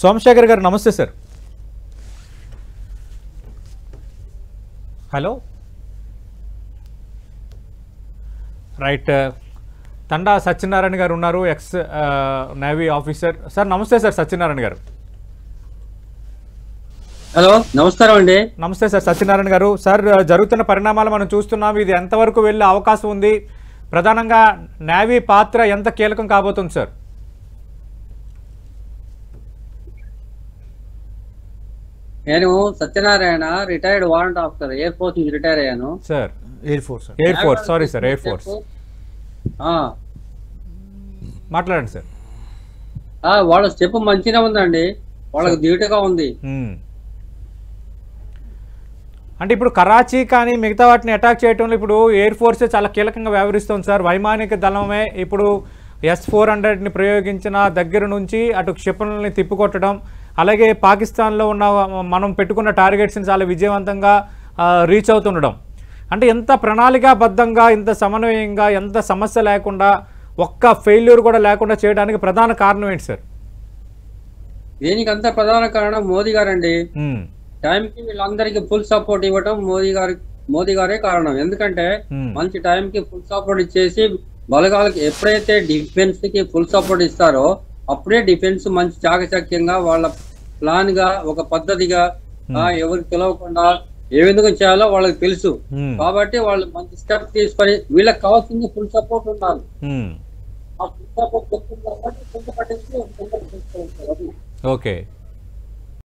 సోమశేఖర్ గారు నమస్తే sir. Hello right. Thanda Satyanarayana గారు ఉన్నారు, ఎక్స్ నేవీ ఆఫీసర్. సార్ నమస్తే సార్ సత్యనారాయణ గారు. హలో నమస్కారం అండి. నమస్తే సార్ సత్యనారాయణ గారు. సార్ జరుగుతున్న పరిణామాలు మనం చూస్తున్నాం, ఇది ఎంతవరకు వెళ్ళే అవకాశం ఉంది, ప్రధానంగా నేవీ పాత్ర ఎంత కీలకం కాబోతుంది సార్? నేను Satyanarayana, retired warrant officer, air force నుంచి రిటైర్ అయ్యాను sir. Air force sorry sir, air force. మాట్లాడండి సార్. వాళ్ళ స్టెప్ మంచిగా ఉందండి, వాళ్ళకి ధీటుగా ఉంది. అంటే ఇప్పుడు కరాచీ కానీ మిగతా వాటిని అటాక్ చేయడంలో ఇప్పుడు ఎయిర్ ఫోర్సే చాలా కీలకంగా వ్యవహరిస్తుంది సార్. వైమానిక దళమే ఇప్పుడు S-400ని ప్రయోగించిన దగ్గర నుంచి అటు క్షిపణుల్ని తిప్పికొట్టడం, అలాగే పాకిస్తాన్లో ఉన్న మనం పెట్టుకున్న టార్గెట్స్ని చాలా విజయవంతంగా రీచ్ అవుతుండడం, అంటే ఎంత ప్రణాళికాబద్ధంగా, ఇంత సమన్వయంగా, ఎంత సమస్య లేకుండా, ఒక్క ఫెయిల్యూర్ కూడా లేకుండా చేయడానికి ప్రధాన కారణం ఏంటి సార్? దీనికంతా ప్రధాన కారణం మోదీ గారండి. టైంకి వీళ్ళందరికీ ఫుల్ సపోర్ట్ ఇవ్వటం మోదీ గారే కారణం. ఎందుకంటే మంచి టైంకి ఫుల్ సపోర్ట్ ఇచ్చేసి బలగాలకి ఎప్పుడైతే డిఫెన్స్ కి ఫుల్ సపోర్ట్ ఇస్తారో అప్పుడే డిఫెన్స్ మంచి చాకచక్యంగా వాళ్ళ ప్లాన్ గా, ఒక పద్ధతిగా, ఎవరికి తెలవకుండా ఏ విధంగా చేయాలో వాళ్ళకి తెలుసు. కాబట్టి వాళ్ళు మంచి స్టెప్ తీసుకొని వీళ్ళకి కావాల్సింది ఫుల్ సపోర్ట్ ఉండాలి. ఆ ఫుల్ సపోర్ట్ ఓకే.